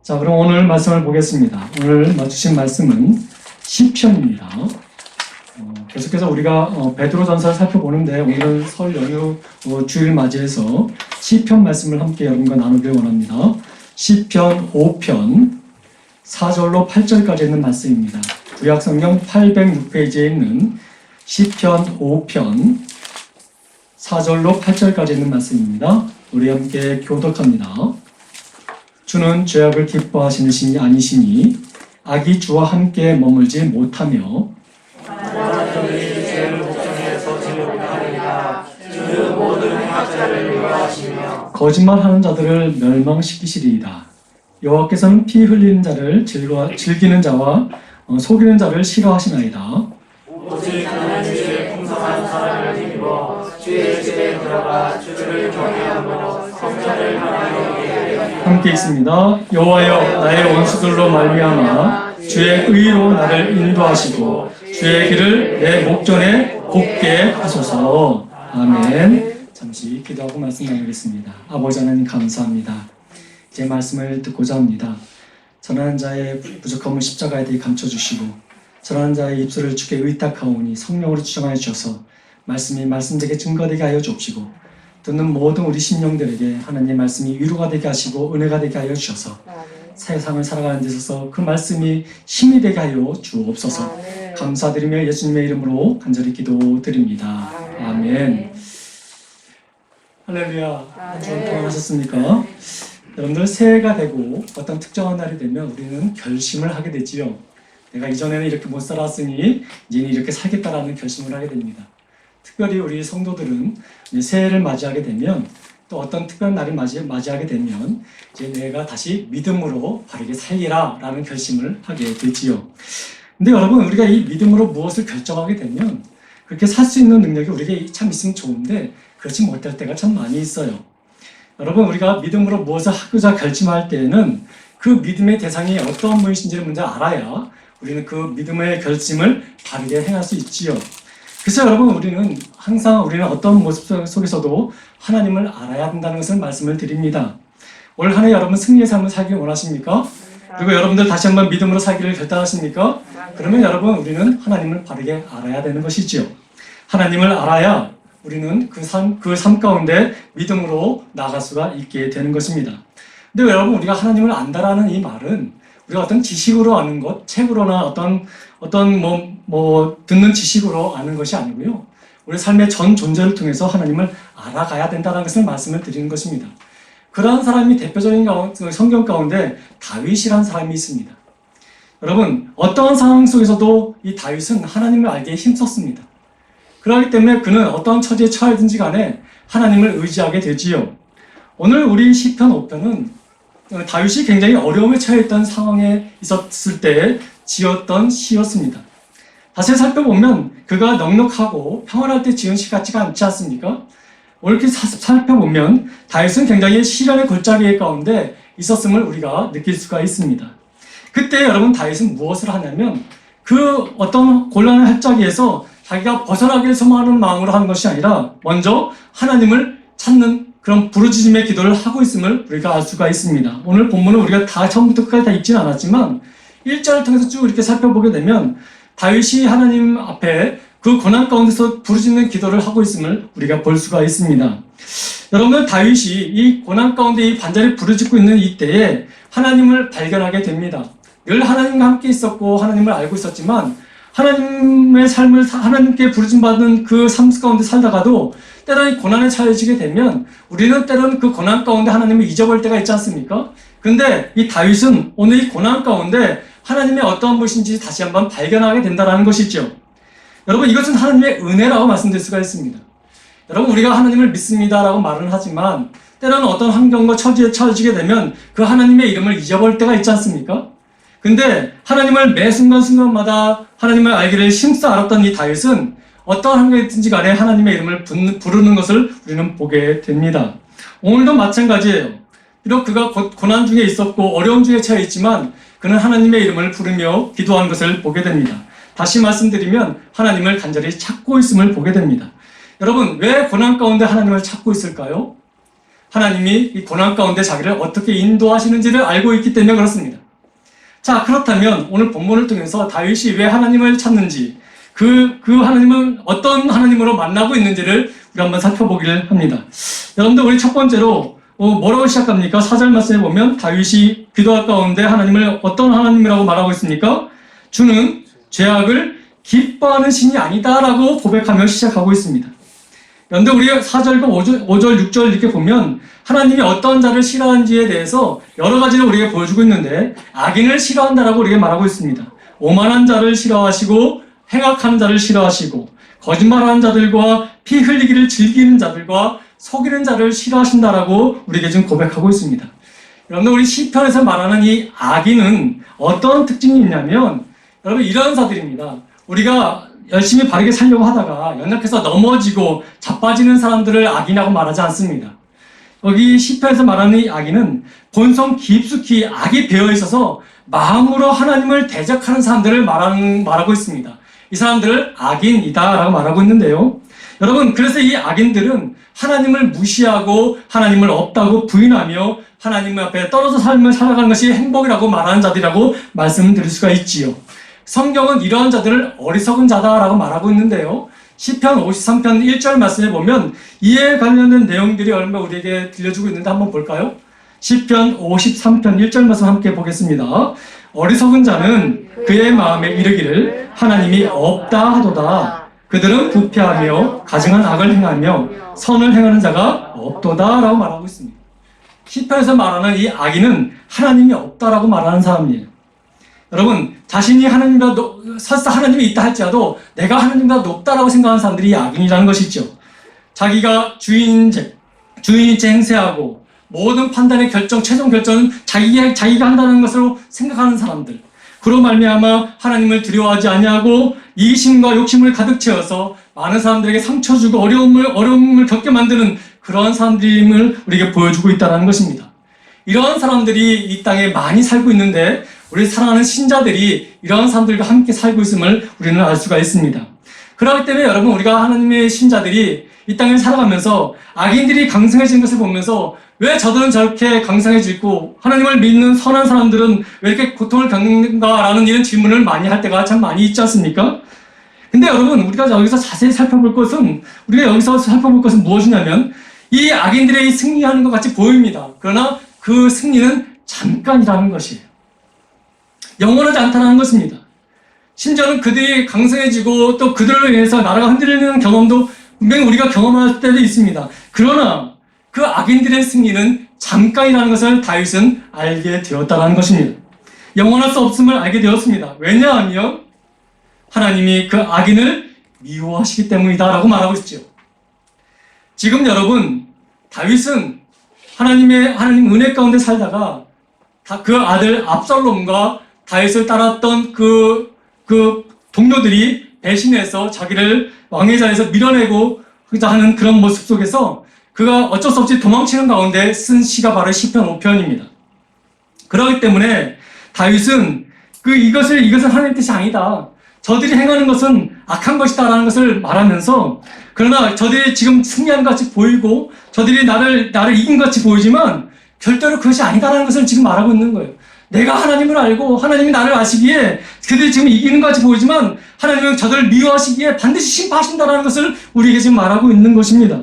자, 그럼 오늘 말씀을 보겠습니다. 오늘 주신 말씀은 시편입니다. 계속해서 우리가 베드로전서를 살펴보는데 오늘은 설 연휴 주일 맞이해서 시편 말씀을 함께 여러분과 나누길 원합니다. 시편 5편 4절로 8절까지 있는 말씀입니다. 구약성경 806페이지에 있는 시편 5편 4절로 8절까지 있는 말씀입니다. 우리 함께 교독합니다. 주는 죄악을 기뻐하시는 신이 아니시니 악이 주와 함께 머물지 못하며 거짓말하는 자들을 멸망시키시리이다. 여호와께서는 피 흘리는 자를 즐기는 자와 속이는 자를 싫어하시나이다. 오직 그는 주의 풍성한 사랑을 힘입어 주의 집에 들어가 주를 경외함으로 성전을 바라보게 함께 있습니다. 여호와여, 나의 원수들로 말미암아 주의 의로 나를 인도하시고 주의 길을 내 목전에 곱게 하소서. 아멘. 잠시 기도하고 말씀 나누겠습니다. 아버지 하나님 감사합니다. 제 말씀을 듣고자 합니다. 전하는 자의 부족함을 십자가에 대해 감춰주시고 전하는 자의 입술을 주께 의탁하오니 성령으로 주장하여 주셔서 말씀이 말씀되게 증거되게 하여 주옵시고 듣는 모든 우리 심령들에게 하나님의 말씀이 위로가 되게 하시고 은혜가 되게 하여 주셔서 세상을 살아가는 데 있어서 그 말씀이 힘이 되게 하여 주옵소서. 감사드리며 예수님의 이름으로 간절히 기도드립니다. 아멘. 할렐루야. 한 주간 동안 하셨습니까? 여러분들 새해가 되고 어떤 특정한 날이 되면 우리는 결심을 하게 되지요. 내가 이전에는 이렇게 못 살았으니 이제는 이렇게 살겠다라는 결심을 하게 됩니다. 특별히 우리 성도들은 새해를 맞이하게 되면 또 어떤 특별한 날을 맞이하게 되면 이제 내가 다시 믿음으로 바르게 살리라 라는 결심을 하게 되지요. 근데 여러분, 우리가 이 믿음으로 무엇을 결정하게 되면 그렇게 살 수 있는 능력이 우리에게 참 있으면 좋은데 그렇지 못할 때가 참 많이 있어요. 여러분, 우리가 믿음으로 무엇을 하고자 결심할 때에는 그 믿음의 대상이 어떠한 분이신지를 먼저 알아야 우리는 그 믿음의 결심을 바르게 행할 수 있지요. 그래서 여러분, 우리는 어떤 모습 속에서도 하나님을 알아야 한다는 것을 말씀을 드립니다. 올 한 해 여러분 승리의 삶을 살기를 원하십니까? 그리고 여러분들 다시 한번 믿음으로 살기를 결단하십니까? 그러면 여러분, 우리는 하나님을 바르게 알아야 되는 것이지요. 하나님을 알아야 우리는 그 삶 가운데 믿음으로 나아갈 수가 있게 되는 것입니다. 근데 여러분, 우리가 하나님을 안다라는 이 말은 우리가 어떤 지식으로 아는 것, 책으로나 어떤 듣는 지식으로 아는 것이 아니고요. 우리 삶의 전 존재를 통해서 하나님을 알아가야 된다는 것을 말씀을 드리는 것입니다. 그러한 사람이 대표적인 성경 가운데 다윗이라는 사람이 있습니다. 여러분, 어떠한 상황 속에서도 이 다윗은 하나님을 알기에 힘썼습니다. 그렇기 때문에 그는 어떠한 처지에 처하든지 간에 하나님을 의지하게 되지요. 오늘 우리 시편 5편은 다윗이 굉장히 어려움에 처해있던 상황에 있었을 때 지었던 시였습니다. 다시 살펴보면 그가 넉넉하고 평안할 때 지은 시 같지가 않지 않습니까? 오늘 이렇게 살펴보면 다윗은 굉장히 시련의 골짜기 가운데 있었음을 우리가 느낄 수가 있습니다. 그때 여러분, 다윗은 무엇을 하냐면 그 어떤 곤란한 할짜기에서 자기가 벗어나기를 소망하는 마음으로 하는 것이 아니라 먼저 하나님을 찾는 그런 부르짖음의 기도를 하고 있음을 우리가 알 수가 있습니다. 오늘 본문은 우리가 다 처음부터 끝까지 다 읽지는 않았지만 1절을 통해서 쭉 이렇게 살펴보게 되면 다윗이 하나님 앞에 그 고난 가운데서 부르짖는 기도를 하고 있음을 우리가 볼 수가 있습니다. 여러분들, 다윗이 이 고난 가운데 이 반절에 부르짖고 있는 이때에 하나님을 발견하게 됩니다. 늘 하나님과 함께 있었고 하나님을 알고 있었지만 하나님의 삶을 하나님께 부르짖받는 그 삶 가운데 살다가도 때로는 고난에 처해지게 되면 우리는 때로는 그 고난 가운데 하나님을 잊어버릴 때가 있지 않습니까? 근데 이 다윗은 오늘 이 고난 가운데 하나님의 어떠한 것인지 다시 한번 발견하게 된다는 것이죠. 여러분, 이것은 하나님의 은혜라고 말씀드릴 수가 있습니다. 여러분, 우리가 하나님을 믿습니다라고 말은 하지만 때로는 어떤 환경과 처지에 처해지게 되면 그 하나님의 이름을 잊어버릴 때가 있지 않습니까? 근데 하나님을 매 순간순간마다 하나님을 알기를 힘써 알았던 이 다윗은 어떠한 환경이 있든지 간에 하나님의 이름을 부르는 것을 우리는 보게 됩니다. 오늘도 마찬가지예요. 비록 그가 고난 중에 있었고 어려움 중에 처해 있지만 그는 하나님의 이름을 부르며 기도하는 것을 보게 됩니다. 다시 말씀드리면 하나님을 간절히 찾고 있음을 보게 됩니다. 여러분, 왜 고난 가운데 하나님을 찾고 있을까요? 하나님이 이 고난 가운데 자기를 어떻게 인도하시는지를 알고 있기 때문에 그렇습니다. 자, 그렇다면 오늘 본문을 통해서 다윗이 왜 하나님을 찾는지, 그 하나님은 어떤 하나님으로 만나고 있는지를 우리 한번 살펴보기를 합니다. 여러분들, 우리 첫 번째로 뭐라고 시작합니까? 4절 말씀에 보면 다윗이 기도할 가운데 하나님을 어떤 하나님이라고 말하고 있습니까? 주는 죄악을 기뻐하는 신이 아니다라고 고백하며 시작하고 있습니다. 그런데 우리가 4절과 5절, 6절 이렇게 보면 하나님이 어떤 자를 싫어하는지에 대해서 여러 가지를 우리에게 보여주고 있는데, 악인을 싫어한다라고 우리에게 말하고 있습니다. 오만한 자를 싫어하시고 행악하는 자를 싫어하시고 거짓말하는 자들과 피 흘리기를 즐기는 자들과 속이는 자를 싫어하신다라고 우리에게 지금 고백하고 있습니다. 여러분, 우리 시편에서 말하는 이 악인은 어떤 특징이 있냐면, 여러분, 이런 자들입니다. 우리가 열심히 바르게 살려고 하다가 연약해서 넘어지고 자빠지는 사람들을 악인이라고 말하지 않습니다. 여기 시편에서 말하는 이 악인은 본성 깊숙이 악이 배어 있어서 마음으로 하나님을 대적하는 사람들을 말하고 있습니다. 이 사람들을 악인이다라고 말하고 있는데요. 여러분, 그래서 이 악인들은 하나님을 무시하고 하나님을 없다고 부인하며 하나님 앞에 떨어져 삶을 살아가는 것이 행복이라고 말하는 자들이라고 말씀드릴 수가 있지요. 성경은 이러한 자들을 어리석은 자다라고 말하고 있는데요. 시편 53편 1절 말씀에 보면 이에 관련된 내용들이 얼마 우리에게 들려주고 있는데 한번 볼까요? 시편 53편 1절 말씀 함께 보겠습니다. 어리석은 자는 그의 마음에 이르기를 하나님이 없다 하도다. 그들은 부패하며 가증한 악을 행하며 선을 행하는 자가 없도다 라고 말하고 있습니다. 시편에서 말하는 이 악인은 하나님이 없다라고 말하는 사람이에요. 여러분, 자신이 설사 하나님이 있다 할지라도 내가 하나님보다 높다라고 생각하는 사람들이 이 악인이라는 것이죠. 자기가 주인인 채 행세하고 모든 판단의 최종 결정은 자기가 한다는 것으로 생각하는 사람들. 그로 말미암아 하나님을 두려워하지 아니하고 이기심과 욕심을 가득 채워서 많은 사람들에게 상처 주고 어려움을 겪게 만드는 그러한 사람들임을 우리에게 보여주고 있다는 것입니다. 이러한 사람들이 이 땅에 많이 살고 있는데 우리 사랑하는 신자들이 이러한 사람들과 함께 살고 있음을 우리는 알 수가 있습니다. 그렇기 때문에 여러분, 우리가 하나님의 신자들이 이 땅을 살아가면서 악인들이 강성해진 것을 보면서 왜 저들은 저렇게 강성해지고 하나님을 믿는 선한 사람들은 왜 이렇게 고통을 겪는가라는 이런 질문을 많이 할 때가 참 많이 있지 않습니까? 근데 여러분, 우리가 여기서 자세히 우리가 여기서 살펴볼 것은 무엇이냐면 이 악인들의 승리하는 것 같이 보입니다. 그러나 그 승리는 잠깐이라는 것이에요. 영원하지 않다는 것입니다. 심지어는 그들이 강성해지고 또 그들로 인해서 나라가 흔들리는 경험도 분명히 우리가 경험할 때도 있습니다. 그러나 그 악인들의 승리는 잠깐이라는 것을 다윗은 알게 되었다는 것입니다. 영원할 수 없음을 알게 되었습니다. 왜냐하면 하나님이 그 악인을 미워하시기 때문이다라고 말하고 있죠. 지금 여러분, 다윗은 하나님 은혜 가운데 살다가 그 아들 압살롬과 다윗을 따랐던 그 동료들이 배신해서 자기를 왕의 자리에서 밀어내고자 하는 그런 모습 속에서 그가 어쩔 수 없이 도망치는 가운데 쓴 시가 바로 시편 5편입니다. 그렇기 때문에 다윗은 이것은 하나님의 뜻이 아니다. 저들이 행하는 것은 악한 것이다라는 것을 말하면서, 그러나 저들이 지금 승리하는 것 같이 보이고 저들이 나를 이긴 것 같이 보이지만 절대로 그것이 아니다라는 것을 지금 말하고 있는 거예요. 내가 하나님을 알고 하나님이 나를 아시기에 그들이 지금 이기는 것 같이 보이지만 하나님은 저들을 미워하시기에 반드시 심판하신다라는 것을 우리에게 지금 말하고 있는 것입니다.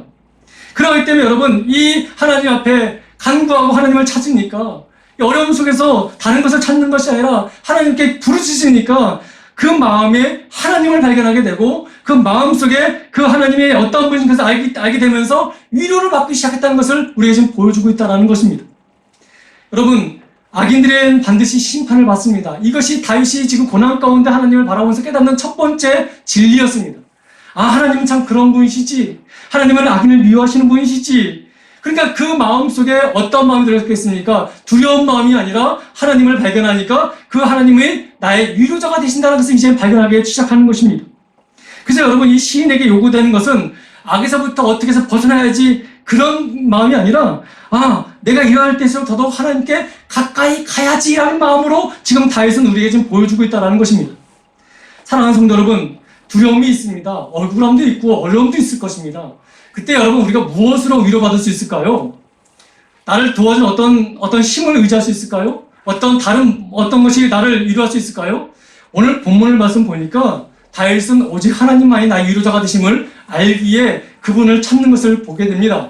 그렇기 때문에 여러분, 이 하나님 앞에 간구하고 하나님을 찾으니까 어려움 속에서 다른 것을 찾는 것이 아니라 하나님께 부르짖으니까 그 마음에 하나님을 발견하게 되고 그 마음속에 그 하나님의 어떤 분인 것을 알게 되면서 위로를 받기 시작했다는 것을 우리에게 지금 보여주고 있다는 것입니다. 여러분, 악인들은 반드시 심판을 받습니다. 이것이 다윗이 지금 고난 가운데 하나님을 바라보면서 깨닫는 첫 번째 진리였습니다. 아, 하나님은 참 그런 분이시지. 하나님은 악인을 미워하시는 분이시지. 그러니까 그 마음속에 어떤 마음이 들었겠습니까? 두려운 마음이 아니라 하나님을 발견하니까 그 하나님이 나의 위로자가 되신다는 것을 이제 발견하기 시작하는 것입니다. 그래서 여러분, 이 시인에게 요구되는 것은 악에서부터 어떻게 해서 벗어나야지 그런 마음이 아니라, 내가 이러할 때일수록 더더욱 하나님께 가까이 가야지라는 마음으로 지금 다윗은 우리에게 지금 보여주고 있다는 것입니다. 사랑하는 성도 여러분, 두려움이 있습니다. 억울함도 있고 어려움도 있을 것입니다. 그때 여러분, 우리가 무엇으로 위로받을 수 있을까요? 나를 도와준 어떤 힘을 의지할 수 있을까요? 어떤 것이 나를 위로할 수 있을까요? 오늘 본문을 말씀 보니까 다윗은 오직 하나님만이 나의 위로자가 되심을 알기에 그분을 찾는 것을 보게 됩니다.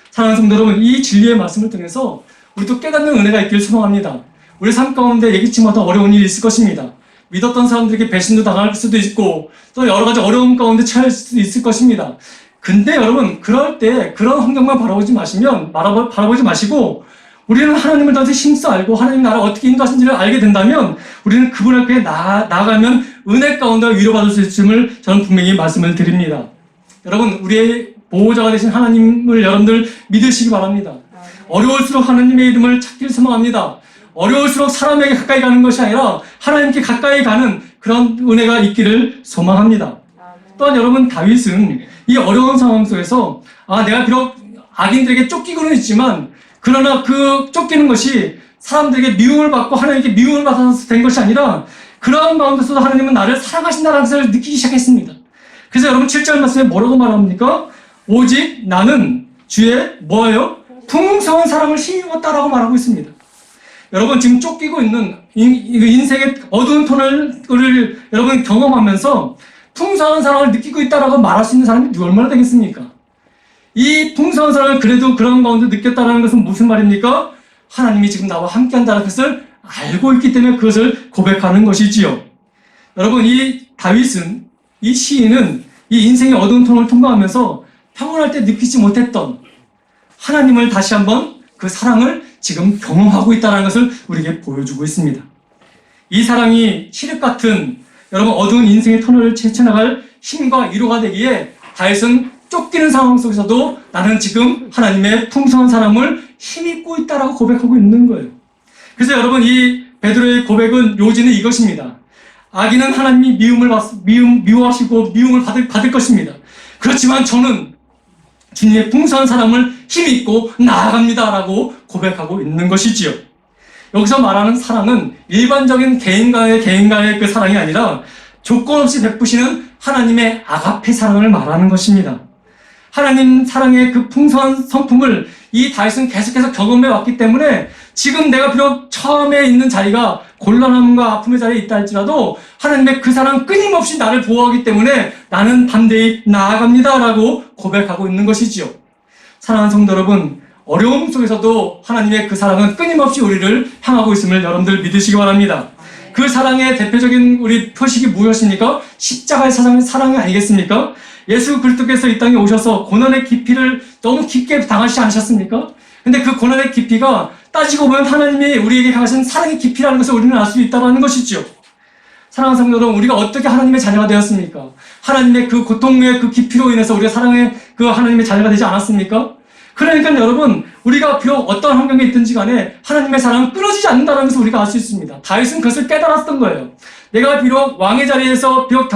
사랑하는 성도 여러분, 이 진리의 말씀을 통해서 우리도 깨닫는 은혜가 있기를 소망합니다. 우리 삶 가운데 예기치 못한 어려운 일이 있을 것입니다. 믿었던 사람들에게 배신도 당할 수도 있고 또 여러 가지 어려움 가운데 처할 수도 있을 것입니다. 근데 여러분, 그럴 때 그런 환경만 바라보지 마시고 우리는 하나님을 더 힘써 알고 하나님 나를 어떻게 인도하신지를 알게 된다면 우리는 그분 앞에 나아가면 은혜 가운데 위로받을 수 있음을 저는 분명히 말씀을 드립니다. 여러분, 우리의 보호자가 되신 하나님을 여러분들 믿으시기 바랍니다. 어려울수록 하나님의 이름을 찾기를 소망합니다. 어려울수록 사람에게 가까이 가는 것이 아니라 하나님께 가까이 가는 그런 은혜가 있기를 소망합니다. 또한 여러분, 다윗은 이 어려운 상황 속에서 내가 비록 악인들에게 쫓기고는 있지만 그러나 그 쫓기는 것이 사람들에게 미움을 받고 하나님께 미움을 받아서 된 것이 아니라 그러한 가운데서도 하나님은 나를 사랑하신다는 것을 느끼기 시작했습니다. 그래서 여러분 7절 말씀에 뭐라고 말합니까? 오직 나는 주의 뭐예요? 풍성한 사랑을 힘입었다라고 말하고 있습니다. 여러분, 지금 쫓기고 있는 인생의 어두운 터널을 여러분 경험하면서 풍성한 사랑을 느끼고 있다라고 말할 수 있는 사람이 얼마나 되겠습니까? 이 풍성한 사랑을 그래도 그런 가운데 느꼈다는 것은 무슨 말입니까? 하나님이 지금 나와 함께한다는 것을 알고 있기 때문에 그것을 고백하는 것이지요. 여러분, 이 다윗은, 이 시인은 이 인생의 어두운 터널을 통과하면서 평온할 때 느끼지 못했던 하나님을 다시 한번 그 사랑을 지금 경험하고 있다는 것을 우리에게 보여주고 있습니다. 이 사랑이 칠흑 같은 여러분 어두운 인생의 터널을 헤쳐나갈 힘과 위로가 되기에 다윗은 쫓기는 상황 속에서도 나는 지금 하나님의 풍성한 사랑을 힘입고 있다라고 고백하고 있는 거예요. 그래서 여러분, 이 베드로의 고백은 요지는 이것입니다. 악인은 하나님이 미워하시고 미움을 받을 것입니다. 그렇지만 저는 주님의 풍성한 사랑을 힘입고 나아갑니다라고 고백하고 있는 것이지요. 여기서 말하는 사랑은 일반적인 개인과의 그 사랑이 아니라 조건 없이 베푸시는 하나님의 아가페 사랑을 말하는 것입니다. 하나님 사랑의 그 풍성한 성품을 이 다윗은 계속해서 경험해 왔기 때문에 지금 내가 비록 처음에 있는 자리가 곤란함과 아픔의 자리에 있다 할지라도 하나님의 그 사랑 끊임없이 나를 보호하기 때문에 나는 담대히 나아갑니다라고 고백하고 있는 것이지요. 사랑하는 성도 여러분, 어려움 속에서도 하나님의 그 사랑은 끊임없이 우리를 향하고 있음을 여러분들 믿으시기 바랍니다. 그 사랑의 대표적인 우리 표식이 무엇입니까? 십자가의 사랑이 아니겠습니까? 예수 그리스도께서 이 땅에 오셔서 고난의 깊이를 너무 깊게 당하시지 않으셨습니까? 근데 그 고난의 깊이가 따지고 보면 하나님이 우리에게 가신 사랑의 깊이라는 것을 우리는 알 수 있다는 것이죠. 사랑하는 성도 여러분, 우리가 어떻게 하나님의 자녀가 되었습니까? 하나님의 그 고통의 그 깊이로 인해서 우리가 사랑의 그 하나님의 자녀가 되지 않았습니까? 그러니까 여러분, 우리가 비록 어떤 환경에 있든지 간에 하나님의 사랑은 끊어지지 않는다는 것을 우리가 알 수 있습니다. 다윗은 그것을 깨달았던 거예요. 내가 비록 왕의 자리에서 비록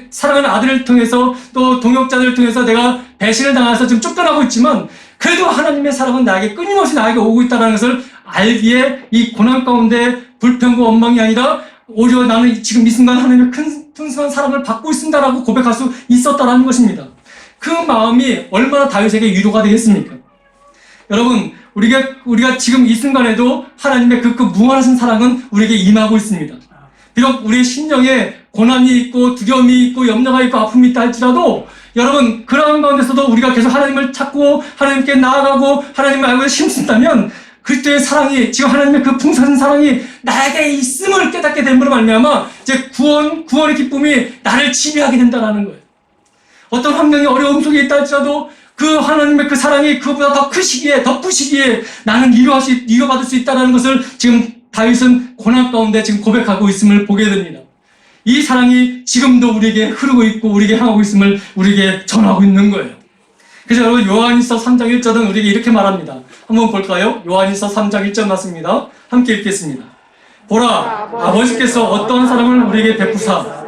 사랑하는 아들을 통해서 또 동역자들을 통해서 내가 배신을 당해서 지금 쫓겨나고 있지만 그래도 하나님의 사랑은 나에게 끊임없이 나에게 오고 있다는 것을 알기에 이 고난 가운데 불평과 원망이 아니라 오히려 나는 지금 이 순간 하나님의 큰 풍성한 사랑을 받고 있습니다라고 고백할 수 있었다는 것입니다. 그 마음이 얼마나 다윗에게 위로가 되겠습니까? 여러분, 우리가 지금 이 순간에도 하나님의 그 무한하신 사랑은 우리에게 임하고 있습니다. 비록 우리의 심령에 고난이 있고 두려움이 있고 염려가 있고 아픔이 있다 할지라도 여러분, 그러한 가운데서도 우리가 계속 하나님을 찾고 하나님께 나아가고 하나님을 알고 힘쓴다면 그리스도의 사랑이, 지금 하나님의 그 풍성한 사랑이 나에게 있음을 깨닫게 됨으로 말미암아 이제 구원의 기쁨이 나를 지배하게 된다는 거예요. 어떤 환경이 어려움 속에 있다 할지라도 그 하나님의 그 사랑이 그보다 더 크시기에, 더 크시기에 나는 위로받을 수 있다는 것을 지금 다윗은 고난 가운데 지금 고백하고 있음을 보게 됩니다. 이 사랑이 지금도 우리에게 흐르고 있고 우리에게 향하고 있음을 우리에게 전하고 있는 거예요. 그래서 여러분, 요한일서 3장 1절은 우리에게 이렇게 말합니다. 한번 볼까요? 요한일서 3장 1절 말씀입니다. 함께 읽겠습니다. 보라, 아버지께서 어떠한 사랑을 우리에게 베푸사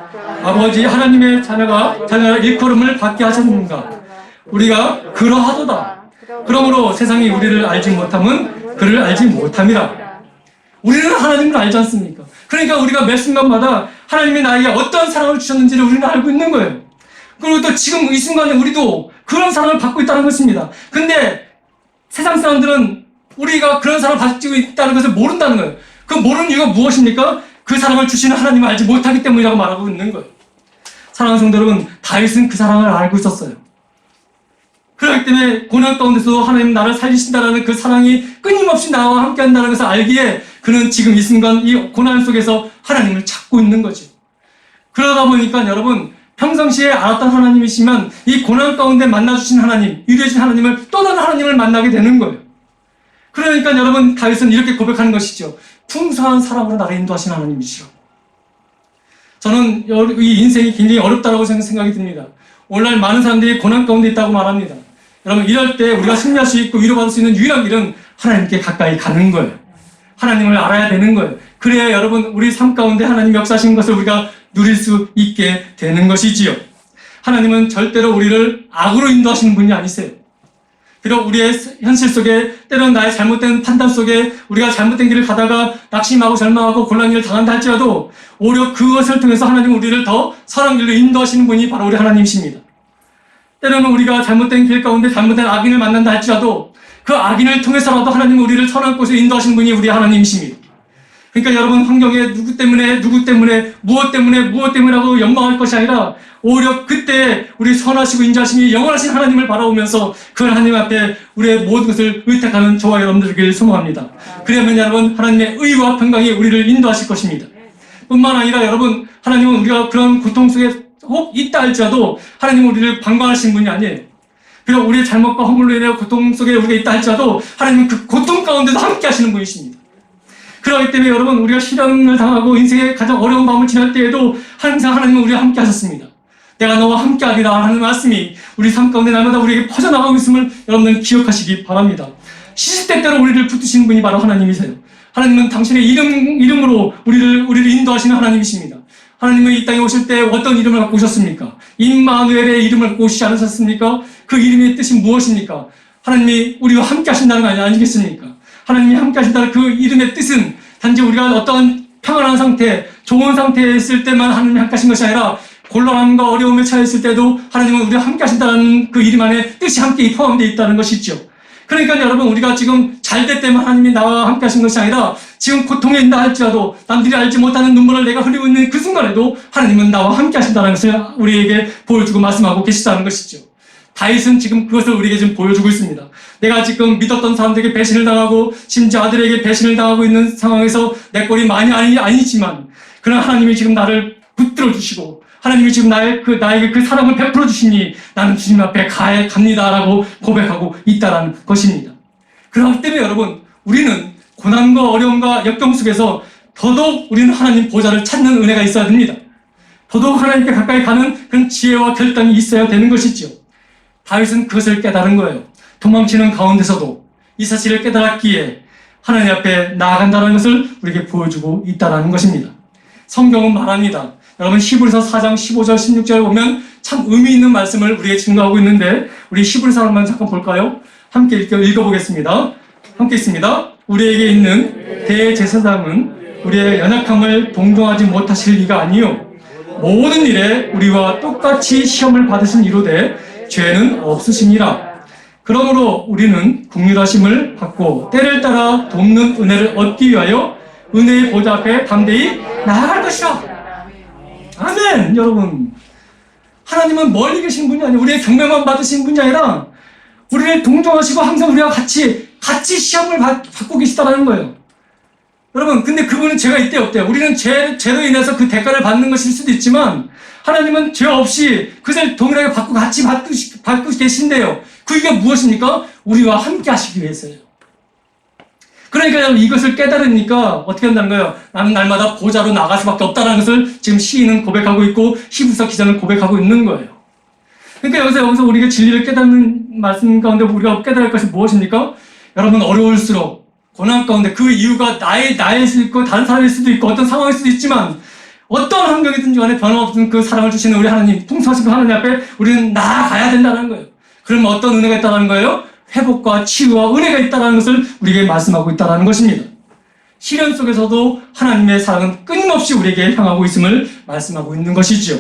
아버지 하나님의 자녀가 일컬음을 받게 하셨는가. 우리가 그러하도다. 그러므로 세상이 우리를 알지 못함은 그를 알지 못함이라. 우리는 하나님을 알지 않습니까? 그러니까 우리가 매 순간마다 하나님이 나에게 어떠한 사랑을 주셨는지를 우리는 알고 있는 거예요. 그리고 또 지금 이 순간에 우리도 그런 사랑을 받고 있다는 것입니다. 근데 세상 사람들은 우리가 그런 사람을 가지고 있다는 것을 모른다는 거예요. 그 모르는 이유가 무엇입니까? 그 사람을 주시는 하나님을 알지 못하기 때문이라고 말하고 있는 거예요. 사랑하는 성도 여러분, 다윗은 그 사랑을 알고 있었어요. 그렇기 때문에 고난 가운데서 하나님 나를 살리신다라는 그 사랑이 끊임없이 나와 함께 한다는 것을 알기에 그는 지금 이 순간 이 고난 속에서 하나님을 찾고 있는 거죠. 그러다 보니까 여러분, 평상시에 알았던 하나님이시면 이 고난 가운데 만나주신 하나님, 위대하신 하나님을 또 다른 하나님을 만나게 되는 거예요. 그러니까 여러분, 다윗은 이렇게 고백하는 것이죠. 풍성한 사랑으로 나를 인도하신 하나님이시죠. 저는 이 인생이 굉장히 어렵다고 생각이 듭니다. 오늘날 많은 사람들이 고난 가운데 있다고 말합니다. 여러분, 이럴 때 우리가 승리할 수 있고 위로받을 수 있는 유일한 길은 하나님께 가까이 가는 거예요. 하나님을 알아야 되는 거예요. 그래야 여러분, 우리 삶 가운데 하나님 역사하신 것을 우리가 누릴 수 있게 되는 것이지요. 하나님은 절대로 우리를 악으로 인도하시는 분이 아니세요. 비록 우리의 현실 속에 때로는 나의 잘못된 판단 속에 우리가 잘못된 길을 가다가 낙심하고 절망하고 곤란한 일을 당한다 할지라도 오히려 그것을 통해서 하나님은 우리를 더 선한 길로 인도하시는 분이 바로 우리 하나님이십니다. 때로는 우리가 잘못된 길 가운데 잘못된 악인을 만난다 할지라도 그 악인을 통해서라도 하나님은 우리를 선한 곳에 인도하시는 분이 우리 하나님이십니다. 그러니까 여러분, 환경에 누구 때문에 무엇 때문에라고 연망할 것이 아니라 오히려 그때 우리 선하시고 인자하심이 영원하신 하나님을 바라보면서 그 하나님 앞에 우리의 모든 것을 의탁하는 저와 여러분들에게 소망합니다. 그러면 여러분, 하나님의 의와 평강이 우리를 인도하실 것입니다. 뿐만 아니라 여러분, 하나님은 우리가 그런 고통 속에 혹 있다 할지라도 하나님은 우리를 방관하신 분이 아니에요. 비록 우리의 잘못과 허물로 인해 고통 속에 우리가 있다 할지라도 하나님은 그 고통 가운데도 함께 하시는 분이십니다. 그렇기 때문에 여러분, 우리가 시련을 당하고 인생의 가장 어려운 마음을 지날 때에도 항상 하나님은 우리와 함께 하셨습니다. 내가 너와 함께 하리라 하는 말씀이 우리 삶 가운데 날마다 우리에게 퍼져나가고 있음을 여러분들 기억하시기 바랍니다. 시시때때로 우리를 붙드시는 분이 바로 하나님이세요. 하나님은 당신의 이름으로 우리를 인도하시는 하나님이십니다. 하나님은 이 땅에 오실 때 어떤 이름을 갖고 오셨습니까? 임마누엘의 이름을 갖고 오시지 않으셨습니까? 그 이름의 뜻이 무엇입니까? 하나님이 우리와 함께 하신다는 거 아니겠습니까? 하나님이 함께 하신다는 그 이름의 뜻은 단지 우리가 어떤 평안한 상태, 좋은 상태에 있을 때만 하나님이 함께 하신 것이 아니라 곤란함과 어려움에 처해 있을 때도 하나님은 우리와 함께 하신다는 그 이름 안에 뜻이 함께 포함되어 있다는 것이죠. 그러니까 여러분, 우리가 지금 잘 될 때만 하나님이 나와 함께 하신 것이 아니라 지금 고통에 있다 할지라도 남들이 알지 못하는 눈물을 내가 흘리고 있는 그 순간에도 하나님은 나와 함께 하신다는 것을 우리에게 보여주고 말씀하고 계시다는 것이죠. 다윗은 지금 그것을 우리에게 지금 보여주고 있습니다. 내가 지금 믿었던 사람들에게 배신을 당하고 심지어 아들에게 배신을 당하고 있는 상황에서 내 꼴이 많이 아니지만 그러나 하나님이 지금 나를 붙들어 주시고 하나님이 지금 나에게 그 사랑을 베풀어 주시니 나는 주님 앞에 갑니다라고 고백하고 있다는 것입니다. 그렇기 때문에 여러분, 우리는 고난과 어려움과 역경 속에서 더더욱 우리는 하나님 보좌를 찾는 은혜가 있어야 됩니다. 더더욱 하나님께 가까이 가는 그런 지혜와 결단이 있어야 되는 것이지요. 다윗은 그것을 깨달은 거예요. 도망치는 가운데서도 이 사실을 깨달았기에 하나님 앞에 나아간다는 것을 우리에게 보여주고 있다는 것입니다. 성경은 말합니다. 여러분, 히브리서 4장 15절 16절 보면 참 의미 있는 말씀을 우리에게 증거하고 있는데 우리 히브리서 한번 잠깐 볼까요? 함께 읽어보겠습니다. 함께 있습니다. 우리에게 있는 대제사장은 우리의 연약함을 동정하지 못하실 리가 아니요 모든 일에 우리와 똑같이 시험을 받으신 이로되 죄는 없으시니라. 그러므로 우리는 긍휼하심을 받고 때를 따라 돕는 은혜를 얻기 위하여 은혜의 보좌 앞에 담대히 나아갈 것이라. 아멘. 여러분, 하나님은 멀리 계신 분이 아니에요. 우리의 경배만 받으신 분이 아니라 우리를 동정하시고 항상 우리와 같이 시험을 받고 계시다는 거예요. 여러분, 근데 그분은 죄가 있대요, 없대요? 우리는 죄로 인해서 그 대가를 받는 것일 수도 있지만 하나님은 죄 없이 그것을 동일하게 같이 받고 계신대요. 그 이유가 무엇입니까? 우리와 함께 하시기 위해서요. 그러니까 이것을 깨달으니까 어떻게 한다는 거예요? 나는 날마다 보좌로 나갈 수밖에 없다는 것을 지금 시인은 고백하고 있고 히브리서 기자는 고백하고 있는 거예요. 그러니까 여기서 우리가 진리를 깨닫는 말씀 가운데 우리가 깨달을 것이 무엇입니까? 여러분, 어려울수록 고난 가운데 그 이유가 나일 수도 있고 다른 사람일 수도 있고 어떤 상황일 수도 있지만 어떤 환경이든지 간에 변함없는 그 사랑을 주시는 우리 하나님, 통솔하신 그 하나님 앞에 우리는 나아가야 된다는 거예요. 그러면 어떤 은혜가 있다는 거예요? 회복과 치유와 은혜가 있다는 것을 우리에게 말씀하고 있다는 것입니다. 시련 속에서도 하나님의 사랑은 끊임없이 우리에게 향하고 있음을 말씀하고 있는 것이죠.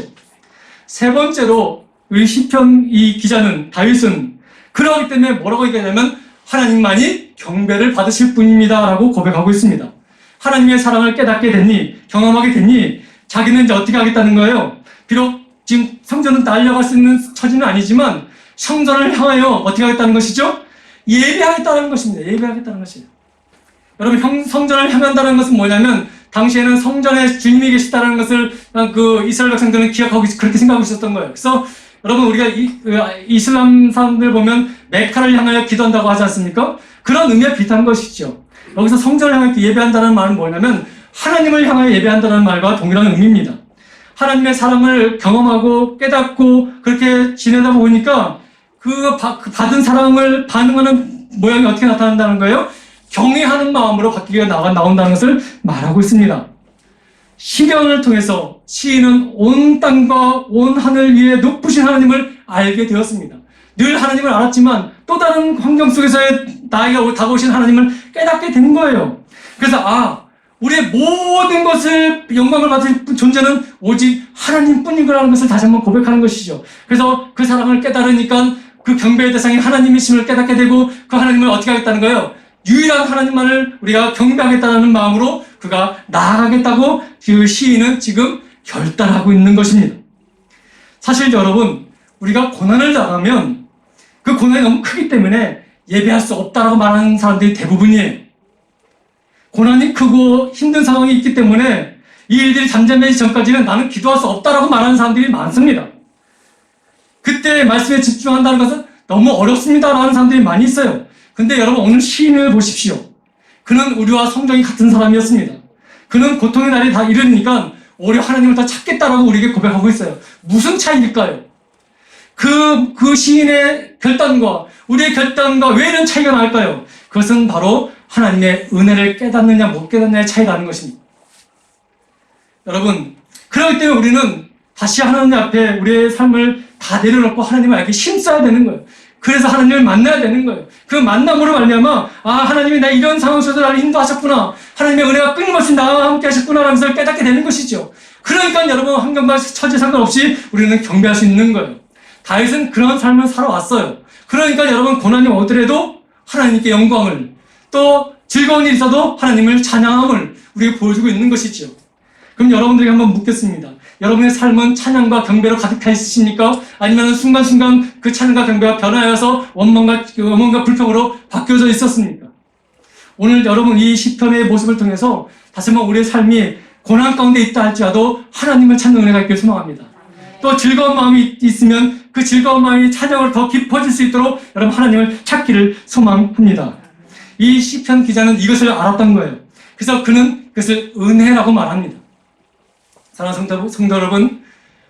세 번째로 우리 시편 이 기자는 다윗은 그러기 때문에 뭐라고 얘기하냐면 하나님만이 경배를 받으실 분입니다 라고 고백하고 있습니다. 하나님의 사랑을 깨닫게 됐니? 경험하게 됐니? 자기는 이제 어떻게 하겠다는 거예요? 비록 지금 성전은 날려갈 수 있는 처지는 아니지만 성전을 향하여 어떻게 하겠다는 것이죠? 예배하겠다는 것입니다. 예배하겠다는 것이에요. 여러분, 성전을 향한다는 것은 뭐냐면 당시에는 성전에 주님이 계시다는 것을 그 이스라엘 백성들은 기억하고 그렇게 생각하고 있었던 거예요. 그래서 여러분, 우리가 이슬람 사람들 보면 메카를 향하여 기도한다고 하지 않습니까? 그런 의미와 비슷한 것이죠. 여기서 성전을 향하여 예배한다는 말은 뭐냐면 하나님을 향하여 예배한다는 말과 동일한 의미입니다. 하나님의 사랑을 경험하고 깨닫고 그렇게 지내다 보니까 그 받은 사랑을 반응하는 모양이 어떻게 나타난다는 거예요? 경외하는 마음으로 바뀌게 나온다는 것을 말하고 있습니다. 시편을 통해서 시인은 온 땅과 온 하늘 위에 높으신 하나님을 알게 되었습니다. 늘 하나님을 알았지만 또 다른 환경 속에서의 나에게 다가오신 하나님을 깨닫게 된 거예요. 그래서 우리의 모든 것을 영광을 받을 존재는 오직 하나님뿐인 거라는 것을 다시 한번 고백하는 것이죠. 그래서 그 사랑을 깨달으니까 그 경배의 대상이 하나님이심을 깨닫게 되고 그 하나님을 어떻게 하겠다는 거예요? 유일한 하나님만을 우리가 경배하겠다는 마음으로 그가 나아가겠다고 그 시인은 지금 결단하고 있는 것입니다. 사실 여러분, 우리가 고난을 당하면 그 고난이 너무 크기 때문에 예배할 수 없다라고 말하는 사람들이 대부분이에요. 고난이 크고 힘든 상황이 있기 때문에 이 일들이 잠잠해지기 전까지는 나는 기도할 수 없다라고 말하는 사람들이 많습니다. 그때 말씀에 집중한다는 것은 너무 어렵습니다라는 사람들이 많이 있어요. 근데 여러분, 오늘 시인을 보십시오. 그는 우리와 성정이 같은 사람이었습니다. 그는 고통의 날이 다 이르니까 오히려 하나님을 더 찾겠다라고 우리에게 고백하고 있어요. 무슨 차이일까요? 그 시인의 결단과 우리의 결단과 왜 이런 차이가 날까요? 그것은 바로 하나님의 은혜를 깨닫느냐 못 깨닫느냐의 차이라는 것입니다. 여러분, 그렇기 때문에 우리는 다시 하나님 앞에 우리의 삶을 다 내려놓고 하나님을 알게 힘써야 되는 거예요. 그래서 하나님을 만나야 되는 거예요. 그 만남으로 말미암아 하나님이 나 이런 상황 속에서 나를 인도하셨구나, 하나님의 은혜가 끊임없이 나와 함께 하셨구나 라면서 깨닫게 되는 것이죠. 그러니까 여러분, 환경과 처지 상관없이 우리는 경배할 수 있는 거예요. 다윗은 그런 삶을 살아왔어요. 그러니까 여러분, 고난이 오더라도 하나님께 영광을, 또 즐거운 일이 있어도 하나님을 찬양함을 우리에게 보여주고 있는 것이죠. 그럼 여러분들에게 한번 묻겠습니다. 여러분의 삶은 찬양과 경배로 가득해 있으십니까? 아니면 순간순간 그 찬양과 경배가 변화하여서 원망과 불평으로 바뀌어져 있었습니까? 오늘 여러분, 이 시편의 모습을 통해서 다시 한번 우리의 삶이 고난 가운데 있다 할지라도 하나님을 찾는 은혜가 있길 소망합니다. 또 즐거운 마음이 있으면 그 즐거운 마음이 찬양으로 더 깊어질 수 있도록 여러분, 하나님을 찾기를 소망합니다. 이 시편 기자는 이것을 알았던 거예요. 그래서 그는 그것을 은혜라고 말합니다. 사랑하는 성도 여러분,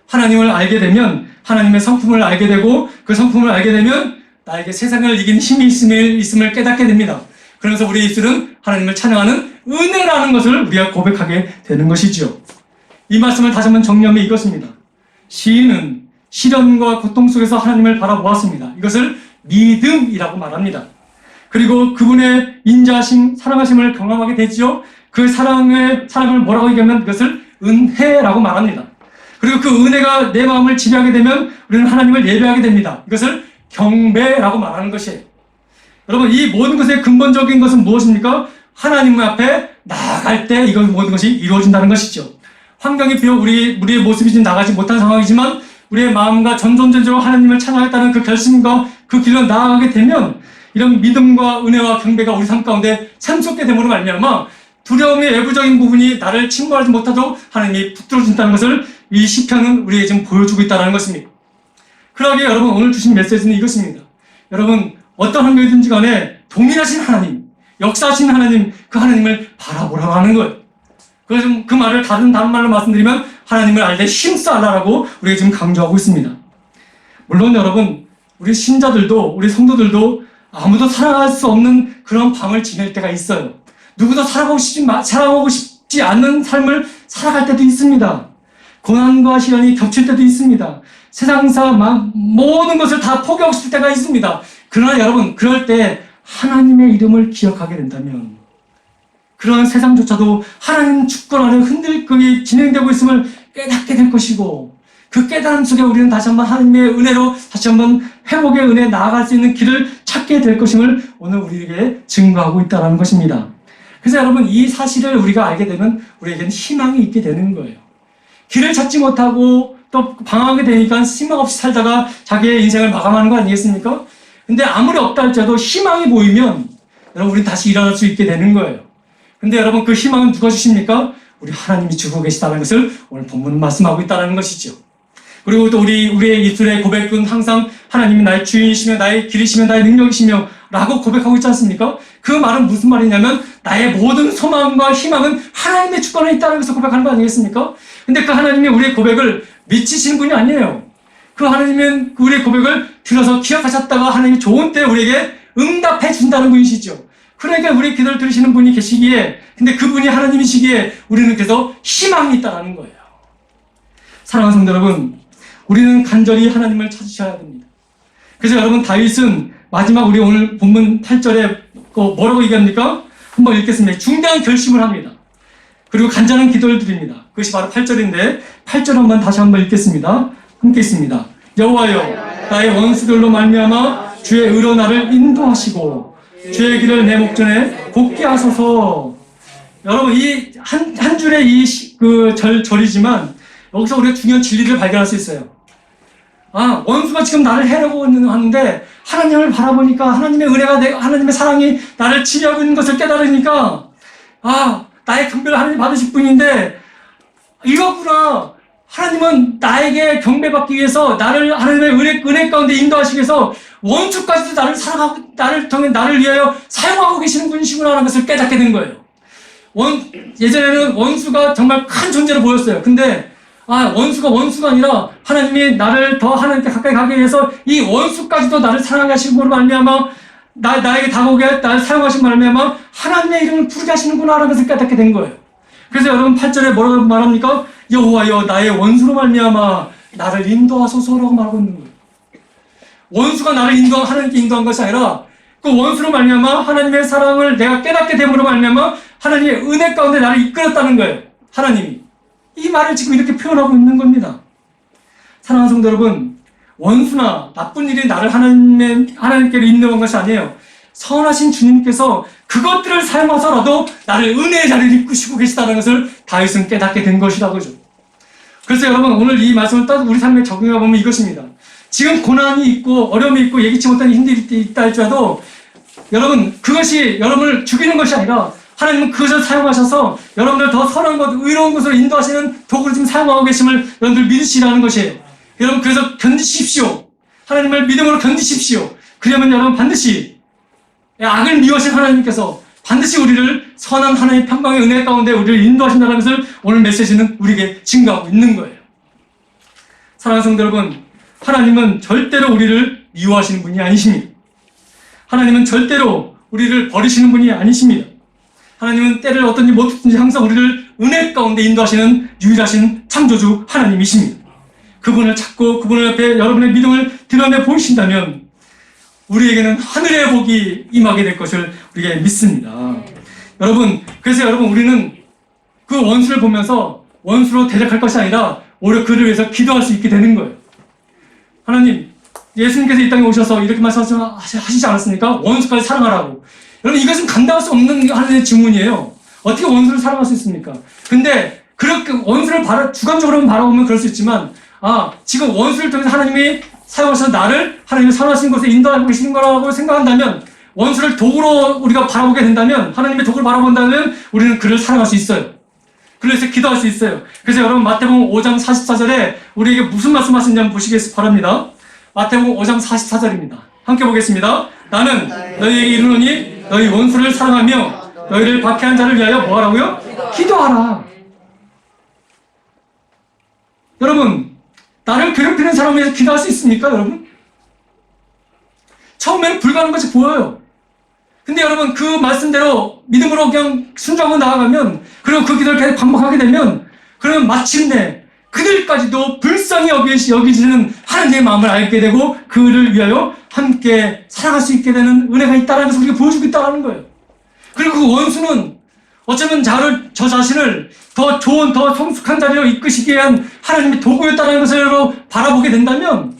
하나님을 알게 되면 하나님의 성품을 알게 되고 그 성품을 알게 되면 나에게 세상을 이긴 힘이 있음을 깨닫게 됩니다. 그러면서 우리의 입술은 하나님을 찬양하는 은혜라는 것을 우리가 고백하게 되는 것이죠. 이 말씀을 다시 한번 정리하면 이것입니다. 시인은 시련과 고통 속에서 하나님을 바라보았습니다. 이것을 믿음이라고 말합니다. 그리고 그분의 인자하심, 사랑하심을 경험하게 되지요. 그 사랑을 뭐라고 얘기하면 그것을 은혜라고 말합니다. 그리고 그 은혜가 내 마음을 지배하게 되면 우리는 하나님을 예배하게 됩니다. 이것을 경배라고 말하는 것이에요. 여러분, 이 모든 것의 근본적인 것은 무엇입니까? 하나님 앞에 나아갈 때 이것 모든 것이 이루어진다는 것이죠. 환경이 비록 우리의 모습이 지금 나가지 못한 상황이지만 우리의 마음과 전전적으로 하나님을 찬양하겠다는 그 결심과 그 길로 나아가게 되면 이런 믿음과 은혜와 경배가 우리 삶 가운데 샘솟게 됨으로 말미암아 두려움의 외부적인 부분이 나를 침몰하지 못하도록 하나님이 붙들어준다는 것을 이 시편은 우리에게 지금 보여주고 있다는 것입니다. 그러기에 여러분, 오늘 주신 메시지는 이것입니다. 여러분, 어떤 환경이든지 간에 동일하신 하나님, 역사하신 하나님, 그 하나님을 바라보라고 하는 거예요. 그래서 그 말을 다른 말로 말씀드리면 하나님을 알 때 힘써라라고 우리가 지금 강조하고 있습니다. 물론 여러분, 우리 신자들도 우리 성도들도 아무도 사랑할 수 없는 그런 밤을 지낼 때가 있어요. 누구도 사랑하고 싶지 않는 삶을 살아갈 때도 있습니다. 고난과 시련이 겹칠 때도 있습니다. 세상사 모든 것을 다 포기하고 싶을 때가 있습니다. 그러나 여러분, 그럴 때 하나님의 이름을 기억하게 된다면 그런 세상조차도 하나님 주권 안에 흔들림이 진행되고 있음을 깨닫게 될 것이고, 그 깨달음 속에 우리는 다시 한번 하나님의 은혜로 다시 한번 회복의 은혜에 나아갈 수 있는 길을 찾게 될 것임을 오늘 우리에게 증거하고 있다는 것입니다. 그래서 여러분, 이 사실을 우리가 알게 되면 우리에게는 희망이 있게 되는 거예요. 길을 찾지 못하고 또 방황하게 되니까 희망 없이 살다가 자기의 인생을 마감하는 거 아니겠습니까? 근데 아무리 없다 할지라도 희망이 보이면 여러분, 우리 다시 일어날 수 있게 되는 거예요. 근데 여러분, 그 희망은 누가 주십니까? 우리 하나님이 주고 계시다는 것을 오늘 본문은 말씀하고 있다는 것이죠. 그리고 또 우리의 입술의 고백은 항상 하나님이 나의 주인이시며 나의 길이시며 나의 능력이시며 라고 고백하고 있지 않습니까? 그 말은 무슨 말이냐면 나의 모든 소망과 희망은 하나님의 주권에 있다는 것을 고백하는 거 아니겠습니까? 근데 그 하나님이 우리의 고백을 미치시는 분이 아니에요. 그 하나님은 우리의 고백을 들어서 기억하셨다가 하나님이 좋은 때에 우리에게 응답해 준다는 분이시죠. 그러니까 우리의 기도를 들으시는 분이 계시기에, 근데 그분이 하나님이시기에 우리는 그래서 희망이 있다는 거예요. 사랑하는 성도 여러분, 우리는 간절히 하나님을 찾으셔야 됩니다. 그래서 여러분, 다윗은 마지막 우리 오늘 본문 8절에 뭐라고 얘기합니까? 한번 읽겠습니다. 중대한 결심을 합니다. 그리고 간절한 기도를 드립니다. 그것이 바로 8절인데 8절 한번 읽겠습니다. 함께 있습니다. 여호와여, 나의 원수들로 말미암아 주의 의로 나를 인도하시고 주의 길을 내 목전에 곱게 하소서. 여러분, 이 한 줄의 절이지만 여기서 우리가 중요한 진리를 발견할 수 있어요. 원수가 지금 나를 해려고 하는데 하나님을 바라보니까 하나님의 은혜가 하나님의 사랑이 나를 지배하고 있는 것을 깨달으니까 나의 경배를 하나님 받으실 분인데 이거구나. 하나님은 나에게 경배받기 위해서 나를 하나님의 은혜 가운데 인도하시기 위해서 원수까지도 나를 사랑하고 나를 위하여 사용하고 계시는 분이시구나라는 것을 깨닫게 된 거예요. 예전에는 원수가 정말 큰 존재로 보였어요. 근데 원수가 아니라 하나님이 나를 더 하나님께 가까이 가기 위해서 이 원수까지도 나를 사랑하게 하신 분으로 말미암아 나에게 다가오게 나를 사용하신 말미암아 하나님의 이름을 부르게 하시는구나라는 것을 깨닫게 된 거예요. 그래서 여러분 8절에 뭐라고 말합니까? 여호와여, 나의 원수로 말미암아 나를 인도하소서라고 말하고 있는 거예요. 원수가 나를 하나님께 인도한 것이 아니라 그 원수로 말미암아 하나님의 사랑을 내가 깨닫게 됨으로 말미암아 하나님의 은혜 가운데 나를 이끌었다는 거예요. 하나님이. 이 말을 지금 이렇게 표현하고 있는 겁니다. 사랑하는 성도 여러분, 원수나 나쁜 일이 나를 하나님께로 인도한 것이 아니에요. 선하신 주님께서 그것들을 사용하서라도 나를 은혜의 자리를 이끄시고 계시다는 것을 다윗은 깨닫게 된 것이라고죠. 그래서 여러분, 오늘 이 말씀을 따로 우리 삶에 적용해 보면 이것입니다. 지금 고난이 있고 어려움이 있고 예기치 못한 힘들이 있다 할지라도 여러분, 그것이 여러분을 죽이는 것이 아니라 하나님은 그것을 사용하셔서 여러분들 더 선한 것, 의로운 것으로 인도하시는 도구를 지금 사용하고 계심을 여러분들 믿으시라는 것이에요. 여러분, 그래서 견디십시오. 하나님을 믿음으로 견디십시오. 그러면 여러분 반드시 악을 미워하신 하나님께서 반드시 우리를 선한 하나님의 평강의 은혜 가운데 우리를 인도하신다는 것을 오늘 메시지는 우리에게 증거하고 있는 거예요. 사랑하는 성도 여러분, 하나님은 절대로 우리를 미워하시는 분이 아니십니다. 하나님은 절대로 우리를 버리시는 분이 아니십니다. 하나님은 때를 어떤지 못했든지 항상 우리를 은혜 가운데 인도하시는 유일하신 창조주 하나님이십니다. 그분을 찾고 그분을 옆에 여러분의 믿음을 드러내 보이신다면 우리에게는 하늘의 복이 임하게 될 것을 우리가 믿습니다. 여러분, 그래서 여러분, 우리는 그 원수를 보면서 원수로 대적할 것이 아니라 오히려 그를 위해서 기도할 수 있게 되는 거예요. 하나님, 예수님께서 이 땅에 오셔서 이렇게 말씀하시지 않았습니까? 원수까지 사랑하라고. 여러분, 이것은 감당할 수 없는 하나님의 질문이에요. 어떻게 원수를 사랑할 수 있습니까? 근데 그렇게 원수를 주관적으로 바라보면 그럴 수 있지만 지금 원수를 통해서 하나님이 사용하셔서 나를 하나님의 선하신 곳에 인도하고 계시는 거라고 생각한다면, 원수를 도구로 우리가 바라보게 된다면, 하나님의 도구를 바라본다면 우리는 그를 사랑할 수 있어요. 그래서 기도할 수 있어요. 그래서 여러분, 마태복음 5장 44절에 우리에게 무슨 말씀하시는지 한번 보시겠습니다. 바랍니다. 마태복음 5장 44절입니다. 함께 보겠습니다. 나는 너희에게 이르노니 너희 원수를 사랑하며 너희를 박해한 자를 위하여 뭐하라고요? 기도하라. 여러분, 나를 괴롭히는 사람을 위해서 기도할 수 있습니까, 여러분? 처음에는 불가능한 것이 보여요. 근데 여러분, 그 말씀대로 믿음으로 그냥 순종하고 나아가면, 그리고 그 기도를 계속 반복하게 되면, 그러면 마침내 그들까지도 불쌍히 여기시는 하나님의 마음을 알게 되고 그를 위하여 함께 사랑할 수 있게 되는 은혜가 있다는 것을 우리가 보여주고 있다는 거예요. 그리고 그 원수는 어쩌면 저 자신을 더 좋은, 더 성숙한 자리로 이끄시기 위한 하나님의 도구였다는 것을 바라보게 된다면,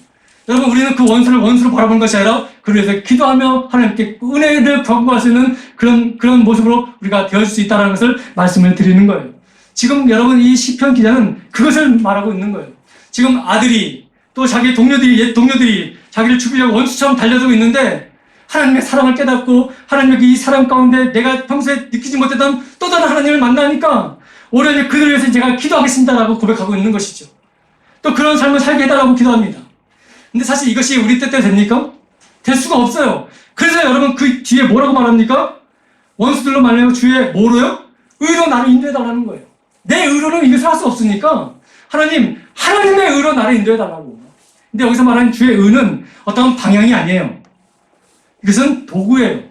여러분, 우리는 그 원수를 원수로 바라보는 것이 아니라 그래서 기도하며 하나님께 은혜를 경고할 수 있는 그런 모습으로 우리가 되어질 수 있다는 것을 말씀을 드리는 거예요. 지금 여러분, 이 시편 기자는 그것을 말하고 있는 거예요. 지금 아들이 또 자기 동료들이 자기를 죽이려고 원수처럼 달려들고 있는데 하나님의 사랑을 깨닫고 하나님의 이 사랑 가운데 내가 평소에 느끼지 못했던 또 다른 하나님을 만나니까 오히려 그들을 위해서 제가 기도하겠습니다라고 고백하고 있는 것이죠. 또 그런 삶을 살게 해달라고 기도합니다. 근데 사실 이것이 우리 뜻대로 됩니까? 될 수가 없어요. 그래서 여러분 그 뒤에 뭐라고 말합니까? 원수들로 말하면 주의 뭐로요? 의로 나를 인도해달라는 거예요. 내 의로는 이것을 할 수 없으니까 하나님의 의로 나를 인도해달라고. 근데 여기서 말하는 주의 의는 어떤 방향이 아니에요. 이것은 도구예요.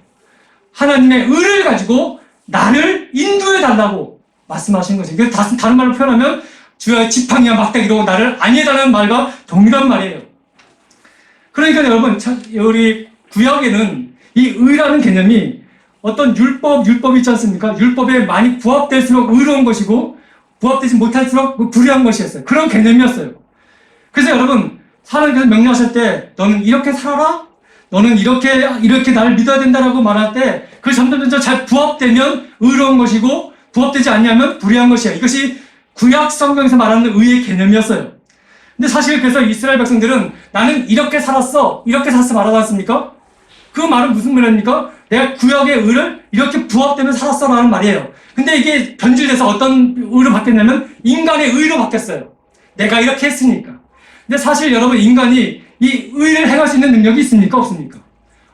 하나님의 의를 가지고 나를 인도해달라고 말씀하신 거죠. 그래서 다른 말로 표현하면 주의 지팡이와 막대기로 나를 안위해달라는 말과 동일한 말이에요. 그러니까 여러분, 우리 구약에는 이 의라는 개념이 어떤 율법이 있지 않습니까? 율법에 많이 부합될수록 의로운 것이고 부합되지 못할수록 불의한 것이었어요. 그런 개념이었어요. 그래서 여러분, 하나님께서 명령하실 때 너는 이렇게 살아라? 너는 이렇게 나를 믿어야 된다라고 말할 때 그 점점 잘 부합되면 의로운 것이고 부합되지 않냐면 불의한 것이야. 이것이 구약 성경에서 말하는 의의 개념이었어요. 근데 사실 그래서 이스라엘 백성들은 나는 이렇게 살았어 말하지 않습니까? 그 말은 무슨 말입니까? 내가 구약의 의를 이렇게 부합되면 살았어라는 말이에요. 근데 이게 변질돼서 어떤 의로 바뀌었냐면 인간의 의로 바뀌었어요. 내가 이렇게 했으니까. 근데 사실 여러분, 인간이 이 의를 행할 수 있는 능력이 있습니까? 없습니까?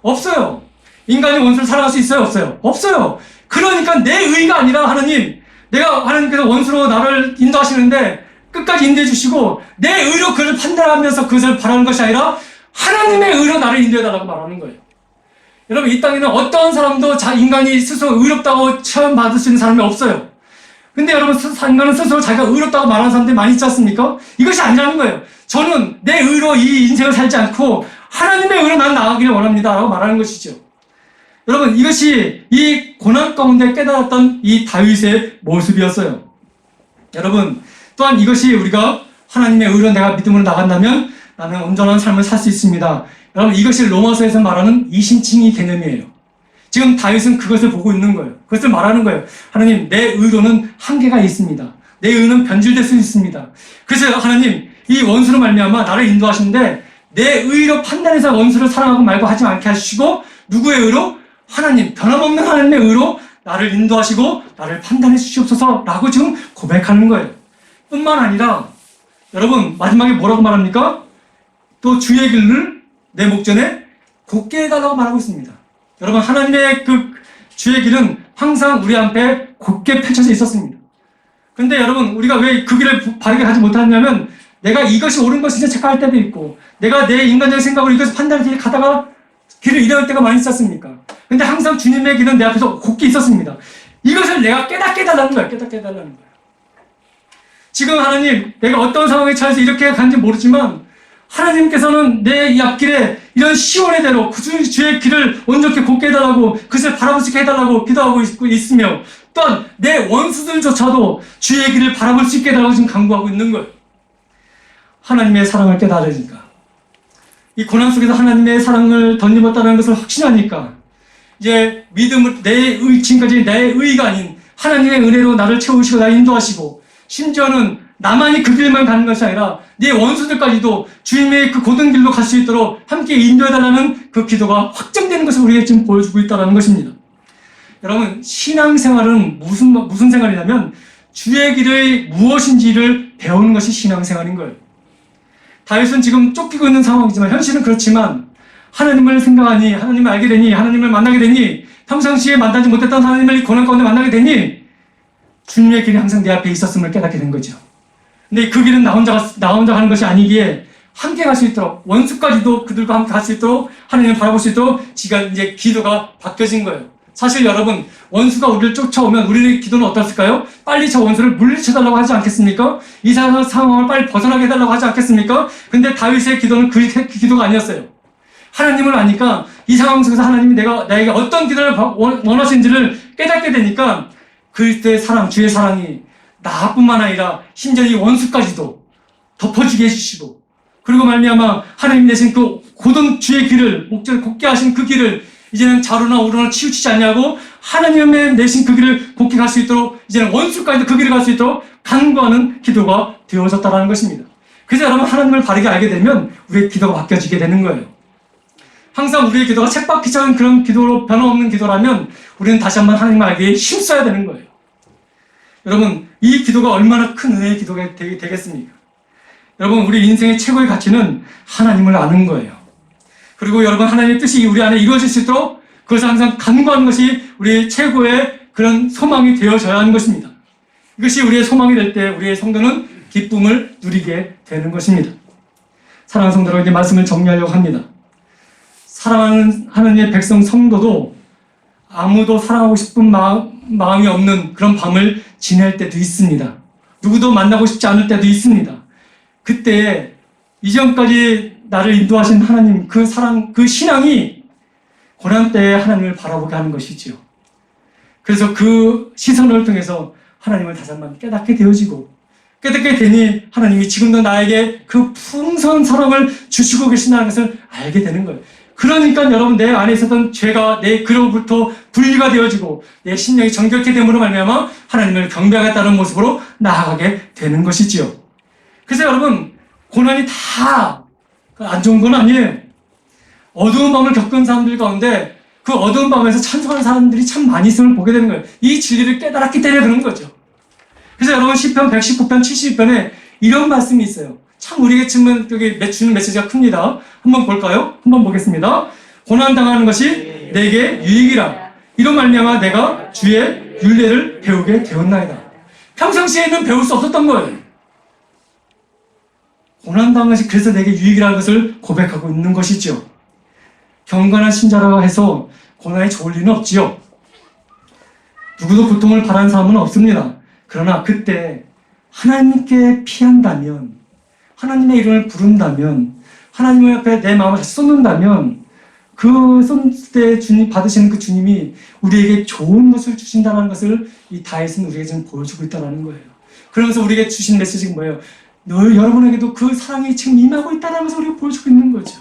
없어요. 인간이 원수를 사랑할 수 있어요? 없어요? 없어요. 그러니까 내 의가 아니라 하나님께서 원수로 나를 인도하시는데 끝까지 인도해 주시고 내 의로 그를 판단하면서 그것을 바라는 것이 아니라 하나님의 의로 나를 인도해달라고 말하는 거예요. 여러분, 이 땅에는 어떤 사람도 인간이 스스로 의롭다고 처음 받을 수 있는 사람이 없어요. 근데 여러분, 인간은 스스로 자기가 의롭다고 말하는 사람들이 많이 있지 않습니까? 이것이 아니라는 거예요. 저는 내 의로 이 인생을 살지 않고 하나님의 의로 난 나아가기를 원합니다 라고 말하는 것이죠. 여러분, 이것이 이 고난 가운데 깨달았던 이 다윗의 모습이었어요. 여러분, 또한 이것이 우리가 하나님의 의로 내가 믿음으로 나간다면 나는 온전한 삶을 살 수 있습니다. 여러분, 이것이 로마서에서 말하는 이심칭의 개념이에요. 지금 다윗은 그것을 보고 있는 거예요. 그것을 말하는 거예요. 하나님, 내 의로는 한계가 있습니다. 내 의는 변질될 수 있습니다. 그래서 하나님, 이 원수로 말미암아 나를 인도하시는데 내 의로 판단해서 원수를 사랑하고 말고 하지 않게 하시고 누구의 의로? 하나님, 변함없는 하나님의 의로 나를 인도하시고 나를 판단해 주시옵소서라고 지금 고백하는 거예요. 뿐만 아니라 여러분, 마지막에 뭐라고 말합니까? 또 주의 길을 내 목전에 곧게 해달라고 말하고 있습니다. 여러분, 하나님의 그 주의 길은 항상 우리 앞에 곧게 펼쳐져 있었습니다. 근데 여러분, 우리가 왜 그 길을 바르게 가지 못하냐면 내가 이것이 옳은 것인지 착각할 때도 있고 내가 내 인간적인 생각으로 이것을 판단해서 가다가 길을 잃어갈 때가 많이 있었습니까? 근데 항상 주님의 길은 내 앞에서 곧게 있었습니다. 이것을 내가 깨닫게 해달라는 거예요. 깨닫게 해달라는 거예요. 지금 하나님, 내가 어떤 상황에 처해서 이렇게 간지 모르지만 하나님께서는 내 이 앞길에 이런 시온의 대로 그 주의 길을 온전히 곧게 해달라고 그것을 바라볼 수 있게 해달라고 기도하고 있으며 또한 내 원수들조차도 주의 길을 바라볼 수 있게 해달라고 지금 강구하고 있는 거예요. 하나님의 사랑을 깨달으니까, 이 고난 속에서 하나님의 사랑을 덧입었다는 것을 확신하니까 이제 믿음을 지금까지 내 의가 아닌 하나님의 은혜로 나를 채우시고 나를 인도하시고 심지어는 나만이 그 길만 가는 것이 아니라 네 원수들까지도 주님의 그 고든 길로 갈 수 있도록 함께 인도해달라는 그 기도가 확정되는 것을 우리에게 지금 보여주고 있다는 것입니다. 여러분, 신앙생활은 무슨 생활이냐면 주의 길이 무엇인지를 배우는 것이 신앙생활인 거예요. 다윗은 지금 쫓기고 있는 상황이지만 현실은 그렇지만 하나님을 생각하니, 하나님을 알게 되니, 하나님을 만나게 되니, 평상시에 만나지 못했던 하나님을 고난 가운데 만나게 되니 주님의 길이 항상 내 앞에 있었음을 깨닫게 된 거죠. 근데 그 길은 나 혼자 가는 것이 아니기에 함께 갈 수 있도록, 원수까지도 그들과 함께 갈 수 있도록 하나님을 바라볼 수 있도록 지금 이제 기도가 바뀌어진 거예요. 사실 여러분, 원수가 우리를 쫓아오면 우리의 기도는 어떻을까요? 빨리 저 원수를 물리쳐달라고 하지 않겠습니까? 이 상황을 빨리 벗어나게 해달라고 하지 않겠습니까? 근데 다윗의 기도는 그 기도가 아니었어요. 하나님을 아니까 이 상황 속에서 하나님이 나에게 어떤 기도를 원하시는지를 깨닫게 되니까 그리스도의 사랑, 주의 사랑이 나뿐만 아니라 심지어 이 원수까지도 덮어주게 해주시고 그리고 말미암아 하나님 내신 그 고든 주의 길을, 목적을 곧게 하신 그 길을 이제는 좌로나 우로나 치우치지 않냐고 하나님의 내신 그 길을 곧게 갈 수 있도록 이제는 원수까지도 그 길을 갈 수 있도록 간구하는 기도가 되어졌다는 것입니다. 그래서 여러분 하나님을 바르게 알게 되면 우리의 기도가 바뀌어지게 되는 거예요. 항상 우리의 기도가 쳇바퀴처럼 그런 기도로 변함없는 기도라면 우리는 다시 한번 하나님을 알기에 힘써야 되는 거예요. 여러분 이 기도가 얼마나 큰 은혜의 기도가 되겠습니까? 여러분 우리 인생의 최고의 가치는 하나님을 아는 거예요. 그리고 여러분 하나님의 뜻이 우리 안에 이루어질 수 있도록 그것을 항상 간구하는 것이 우리의 최고의 그런 소망이 되어져야 하는 것입니다. 이것이 우리의 소망이 될 때 우리의 성도는 기쁨을 누리게 되는 것입니다. 사랑하는 성도 여러분, 이제 말씀을 정리하려고 합니다. 사랑하는 하나님의 백성 성도도 아무도 사랑하고 싶은 마음이 없는 그런 밤을 지낼 때도 있습니다. 누구도 만나고 싶지 않을 때도 있습니다. 그때 이전까지 나를 인도하신 하나님 그 사랑, 그 신앙이 고난 때에 하나님을 바라보게 하는 것이지요. 그래서 그 시선을 통해서 하나님을 다시 한번 깨닫게 되어지고 깨닫게 되니 하나님이 지금도 나에게 그 풍성한 사랑을 주시고 계신다는 것을 알게 되는 거예요. 그러니까 여러분 내 안에 있었던 죄가 내 그로부터 분리가 되어지고 내 심령이 정결케 됨으로 말미암아 하나님을 경배하겠다는 모습으로 나아가게 되는 것이지요. 그래서 여러분 고난이 다 안 좋은 건 아니에요. 어두운 밤을 겪은 사람들 가운데 그 어두운 밤에서 찬송하는 사람들이 참 많이 있음을 보게 되는 거예요. 이 진리를 깨달았기 때문에 그런 거죠. 그래서 여러분 시편 119편 72편에 이런 말씀이 있어요. 참 우리에게 주는 메시지가 큽니다. 한번 볼까요? 한번 보겠습니다. 고난당하는 것이 내게 유익이라. 이로 말미암아 내가 주의 율례를 배우게 되었나이다. 평상시에는 배울 수 없었던 거예요. 고난당한 것이 그래서 내게 유익이라는 것을 고백하고 있는 것이죠. 경건한 신자라고 해서 고난이 좋을 리는 없지요. 누구도 고통을 바라는 사람은 없습니다. 그러나 그때 하나님께 피한다면, 하나님의 이름을 부른다면, 하나님 앞에 내 마음을 다시 쏟는다면 그 쏟을 때 주님 받으시는 그 주님이 우리에게 좋은 것을 주신다는 것을 이 다윗은 우리에게 지금 보여주고 있다는 거예요. 그러면서 우리에게 주신 메시지가 뭐예요? 여러분에게도 그 사랑이 지금 임하고 있다는 것을 우리가 보여주고 있는 거죠.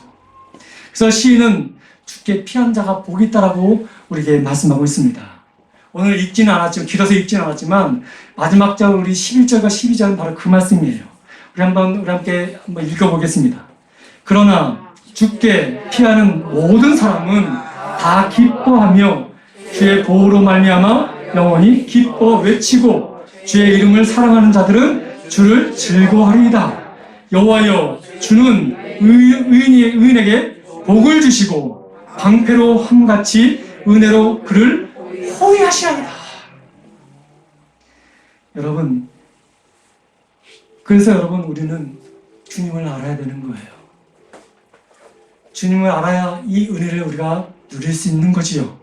그래서 시인은 주께 피한 자가 복이 있다라고 우리에게 말씀하고 있습니다. 오늘 읽지는 않았지만, 길어서 읽지는 않았지만 마지막 절 우리 11절과 12절은 바로 그 말씀이에요. 우리 함께 한번 읽어보겠습니다. 그러나 주께 피하는 모든 사람은 다 기뻐하며 주의 보호로 말미암아 영원히 기뻐 외치고 주의 이름을 사랑하는 자들은 주를 즐거워하리이다. 여호와여 주는 의인에게 복을 주시고 방패로 함같이 은혜로 그를 호위하시리이다. 여러분, 그래서 여러분 우리는 주님을 알아야 되는 거예요. 주님을 알아야 이 은혜를 우리가 누릴 수 있는 거지요.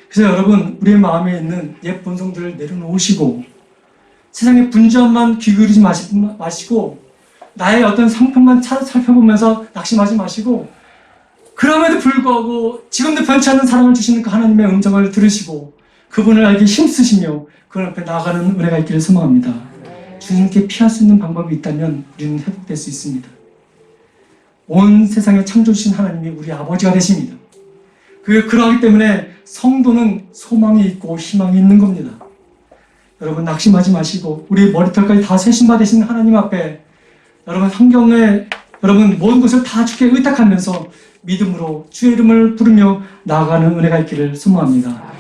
그래서 여러분 우리의 마음에 있는 옛 본성들을 내려놓으시고 세상의 분주함만 귀그리지 마시고 나의 어떤 상품만 살펴보면서 낙심하지 마시고 그럼에도 불구하고 지금도 변치 않는 사랑을 주시는 그 하나님의 음성을 들으시고 그분을 알게 힘쓰시며 그 앞에 나아가는 은혜가 있기를 소망합니다. 주님께 피할 수 있는 방법이 있다면 우리는 회복될 수 있습니다. 온 세상에 창조주신 하나님이 우리 아버지가 되십니다. 그러기 때문에 성도는 소망이 있고 희망이 있는 겁니다. 여러분 낙심하지 마시고 우리 머리털까지 다 세심받으신 하나님 앞에 여러분 환경에 여러분 모든 것을 다 주께 의탁하면서 믿음으로 주의 이름을 부르며 나아가는 은혜가 있기를 소망합니다.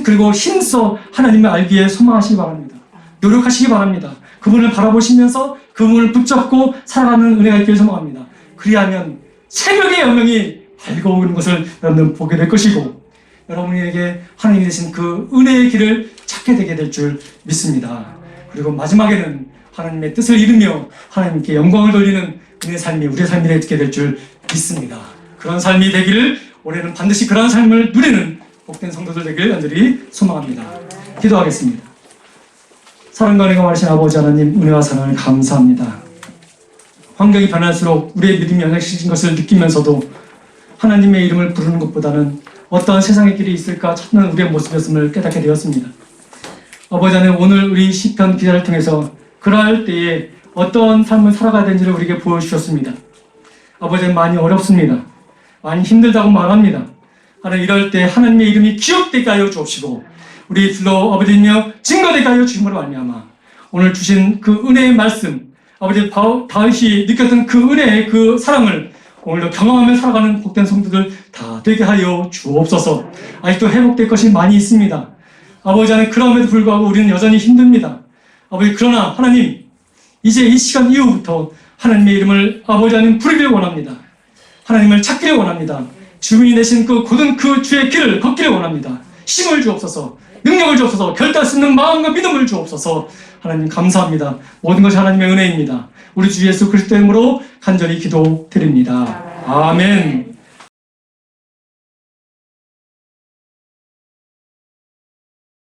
그리고 힘써 하나님을 알기에 소망하시기 바랍니다. 노력하시기 바랍니다. 그분을 바라보시면서 그분을 붙잡고 살아가는 은혜가 있기를 소망합니다. 그리하면 새벽의 여명이 밝아오는 것을 여러분 보게 될 것이고 여러분에게 하나님이 되신 그 은혜의 길을 찾게 되게 될 줄 믿습니다. 그리고 마지막에는 하나님의 뜻을 이루며 하나님께 영광을 돌리는 은혜의 삶이 우리의 삶이 되게 될 줄 믿습니다. 그런 삶이 되기를 올해는 반드시 그런 삶을 누리는 복된 성도들 되기를 간절히 소망합니다. 기도하겠습니다. 사랑과 은혜가 많으신 아버지 하나님 은혜와 사랑을 감사합니다. 환경이 변할수록 우리의 믿음이 연약해진 것을 느끼면서도 하나님의 이름을 부르는 것보다는 어떠한 세상의 길이 있을까 찾는 우리의 모습이었음을 깨닫게 되었습니다. 아버지 하나님 오늘 우리 시편 기자를 통해서 그러할 때에 어떤 삶을 살아가야 되는지를 우리에게 보여주셨습니다. 아버지는 많이 어렵습니다. 많이 힘들다고 말합니다. 하나님, 이럴 때 하나님의 이름이 기억되게 하여 주옵시고 우리 둘로 아버지며 증거되게 하여 주심으로 말미암아 오늘 주신 그 은혜의 말씀, 아버지 다윗이 느꼈던 그 은혜의 그 사랑을 오늘도 경험하며 살아가는 복된 성도들 다 되게 하여 주옵소서. 아직도 회복될 것이 많이 있습니다. 아버지 하나님, 그럼에도 불구하고 우리는 여전히 힘듭니다. 아버지, 그러나 하나님, 이제 이 시간 이후부터 하나님의 이름을 아버지 하나님 부르기를 원합니다. 하나님을 찾기를 원합니다. 주민이 되신 그 고든 그 주의 길을 걷기를 원합니다. 힘을 주옵소서, 능력을 주옵소서, 결단할 수 있는 마음과 믿음을 주옵소서. 하나님 감사합니다. 모든 것이 하나님의 은혜입니다. 우리 주 예수 그리스도 이름으로 간절히 기도드립니다. 아멘.